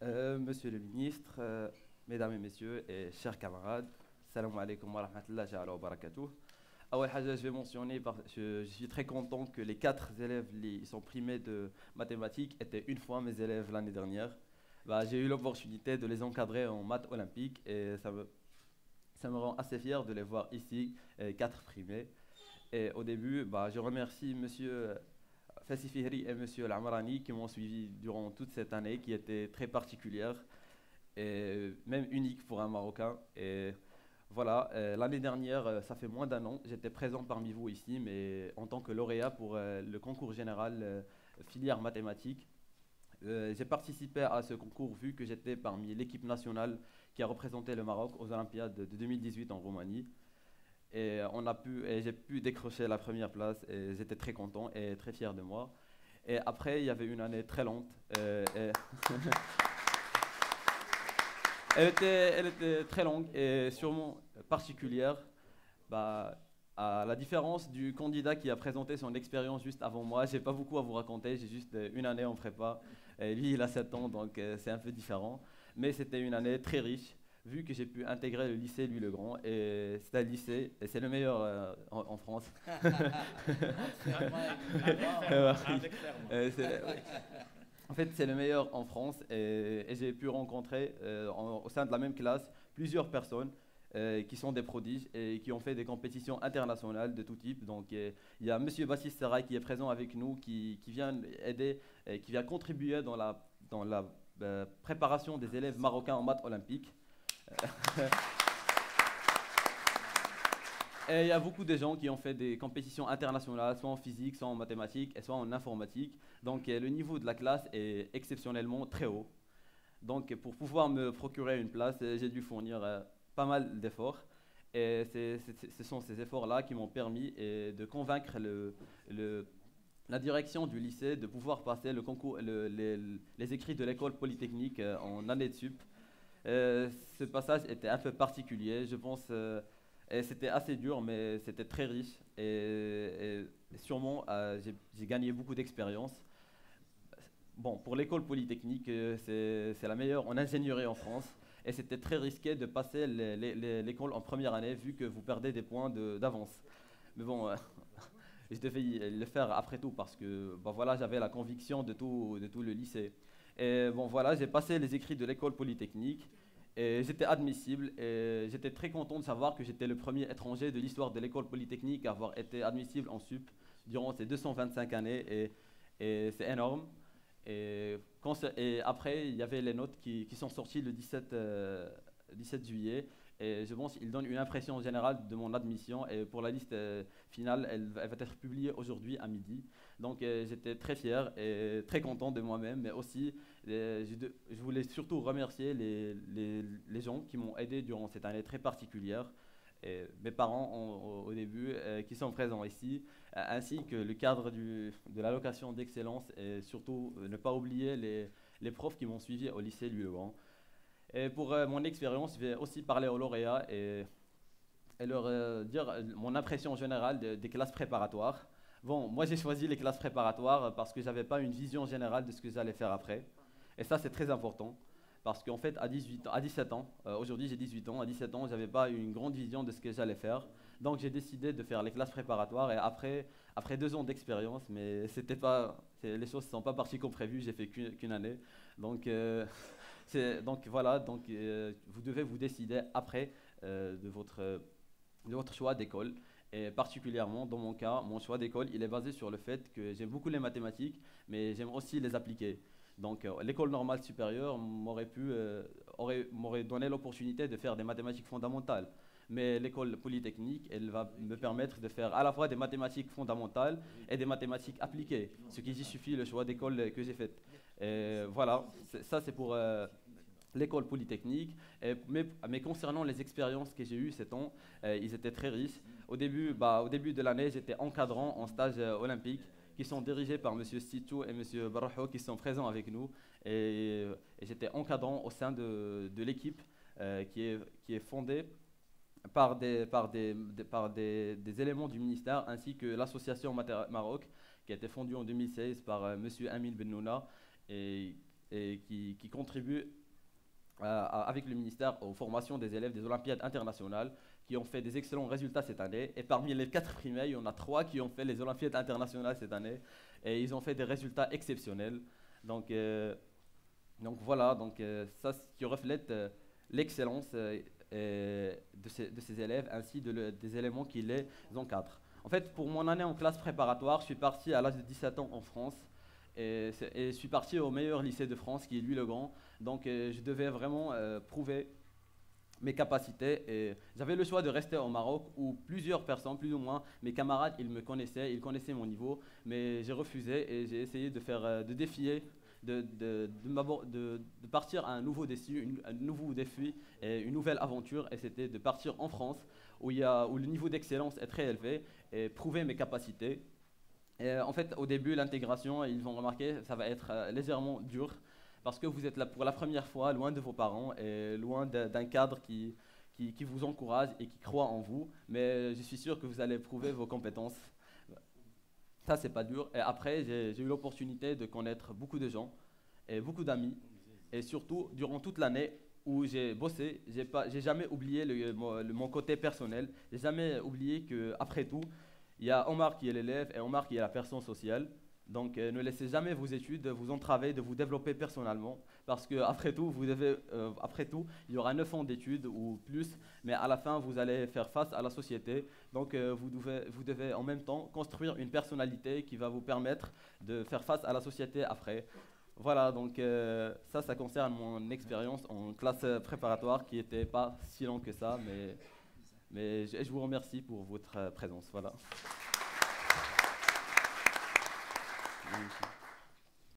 Monsieur le ministre, mesdames et messieurs et chers camarades, salam alaikum wa rahmatullahi wa barakatuh. أول حاجة, je vais mentionner, je suis très content que les quatre élèves qui sont primés de mathématiques étaient une fois mes élèves l'année dernière. Bah, j'ai eu l'opportunité de les encadrer en maths olympiques et ça me rend assez fier de les voir ici, quatre primés. Et au début, bah, je remercie Monsieur Fassi Fihri et Monsieur Lamrani qui m'ont suivi durant toute cette année qui était très particulière et même unique pour un Marocain. Et voilà, l'année dernière, ça fait moins d'un an, j'étais présent parmi vous ici, mais en tant que lauréat pour le concours général filière mathématiques. J'ai participé à ce concours vu que j'étais parmi l'équipe nationale qui a représenté le Maroc aux Olympiades de 2018 en Roumanie. Et j'ai pu décrocher la première place et j'étais très content et très fier de moi. Et après, il y avait une année très lente. Elle était très longue et sûrement particulière. Bah, à la différence du candidat qui a présenté son expérience juste avant moi, j'ai pas beaucoup à vous raconter, j'ai juste une année en prépa. Et lui, il a 7 ans, donc c'est un peu différent. Mais c'était une année très riche, vu que j'ai pu intégrer le lycée Louis le Grand. Et c'est un lycée, et c'est le meilleur en France. Oui. En fait, c'est le meilleur en France et j'ai pu rencontrer au sein de la même classe plusieurs personnes qui sont des prodiges et qui ont fait des compétitions internationales de tout type. Donc, il y a Monsieur Baptiste Serrail qui est présent avec nous, qui vient aider, et qui vient contribuer dans la préparation des élèves marocains en maths olympiques. Et il y a beaucoup de gens qui ont fait des compétitions internationales, soit en physique, soit en mathématiques, et soit en informatique. Donc le niveau de la classe est exceptionnellement très haut. Donc pour pouvoir me procurer une place, j'ai dû fournir pas mal d'efforts. Et ce sont ces efforts-là qui m'ont permis de convaincre la direction du lycée de pouvoir passer le concours, les écrits de l'école polytechnique en année de sup. Ce passage était un peu particulier, je pense. Et c'était assez dur, mais c'était très riche. Et sûrement, j'ai gagné beaucoup d'expérience. Bon, pour l'école polytechnique, c'est la meilleure en ingénierie en France. Et c'était très risqué de passer l'école en première année, vu que vous perdez des points d'avance. Mais bon, je devais le faire après tout, parce que bon, voilà, j'avais la conviction de tout le lycée. Et bon, voilà, j'ai passé les écrits de l'école polytechnique. Et j'étais admissible et j'étais très content de savoir que j'étais le premier étranger de l'histoire de l'école polytechnique à avoir été admissible en sup durant ces 225 années et c'est énorme. Et après, il y avait les notes qui sont sorties le 17 juillet. Et je pense qu'ils donnent une impression générale de mon admission. Et pour la liste finale, elle va être publiée aujourd'hui à midi. Donc j'étais très fier et très content de moi-même. Mais aussi, je voulais surtout remercier les gens qui m'ont aidé durant cette année très particulière. Et mes parents au début qui sont présents ici, ainsi que le cadre de l'allocation d'excellence et surtout ne pas oublier les profs qui m'ont suivi au lycée Louis le Grand. Et pour mon expérience, je vais aussi parler aux lauréats et leur dire mon impression générale des classes préparatoires. Bon, moi j'ai choisi les classes préparatoires parce que j'avais pas une vision générale de ce que j'allais faire après. Et ça c'est très important parce qu'en fait à 17 ans, aujourd'hui j'ai 18 ans, à 17 ans j'avais pas une grande vision de ce que j'allais faire. Donc j'ai décidé de faire les classes préparatoires et après 2 ans d'expérience, mais les choses ne sont pas parties comme prévu, j'ai fait qu'une année. Donc, donc voilà, donc, vous devez vous décider après de votre choix d'école. Et particulièrement, dans mon cas, mon choix d'école, il est basé sur le fait que j'aime beaucoup les mathématiques, mais j'aime aussi les appliquer. Donc, l'école normale supérieure m'aurait donné l'opportunité de faire des mathématiques fondamentales. Mais l'école polytechnique, elle va me permettre de faire à la fois des mathématiques fondamentales et des mathématiques appliquées, ce qui justifie le choix d'école que j'ai fait. Et voilà, ça c'est pour l'école polytechnique. Mais concernant les expériences que j'ai eues ces temps, ils étaient très riches. Au début de l'année, j'étais encadrant en stage olympique qui sont dirigés par Monsieur Stitou et Monsieur Barajo qui sont présents avec nous. Et j'étais encadrant au sein de l'équipe qui est fondée par des éléments du ministère ainsi que l'association Maroc qui a été fondue en 2016 par Monsieur Amin Bennouna et et qui contribue avec le ministère aux formations des élèves des Olympiades internationales qui ont fait des excellents résultats cette année. Et parmi les 4 primés, il y en a 3 qui ont fait les Olympiades internationales cette année. Et ils ont fait des résultats exceptionnels. Donc voilà, ça ce qui reflète l'excellence de ces élèves ainsi des éléments qui les encadrent. En fait, pour mon année en classe préparatoire, je suis parti à l'âge de 17 ans en France et je suis parti au meilleur lycée de France qui est Louis-le-Grand. Donc je devais vraiment prouver mes capacités et j'avais le choix de rester au Maroc où plusieurs personnes, plus ou moins mes camarades, ils connaissaient mon niveau, mais j'ai refusé et j'ai essayé de défier de partir à un nouveau défi et une nouvelle aventure. Et c'était de partir en France, où le niveau d'excellence est très élevé, et prouver mes capacités. Et en fait, au début, l'intégration, ils vont remarquer, ça va être légèrement dur, parce que vous êtes là pour la première fois, loin de vos parents, et loin d'un cadre qui vous encourage et qui croit en vous. Mais je suis sûr que vous allez prouver vos compétences. Ça, c'est pas dur. Et après, j'ai eu l'opportunité de connaître beaucoup de gens et beaucoup d'amis. Et surtout, durant toute l'année où j'ai bossé, j'ai jamais oublié mon côté personnel. J'ai jamais oublié qu'après tout, il y a Omar qui est l'élève et Omar qui est la personne sociale. Donc, ne laissez jamais vos études vous entraver de vous développer personnellement, parce qu'après tout, après tout, il y aura 9 ans d'études ou plus, mais à la fin, vous allez faire face à la société. Donc, vous devez en même temps construire une personnalité qui va vous permettre de faire face à la société après. Voilà, donc ça concerne mon expérience en classe préparatoire qui n'était pas si longue que ça, mais je vous remercie pour votre présence. Voilà. Thank you.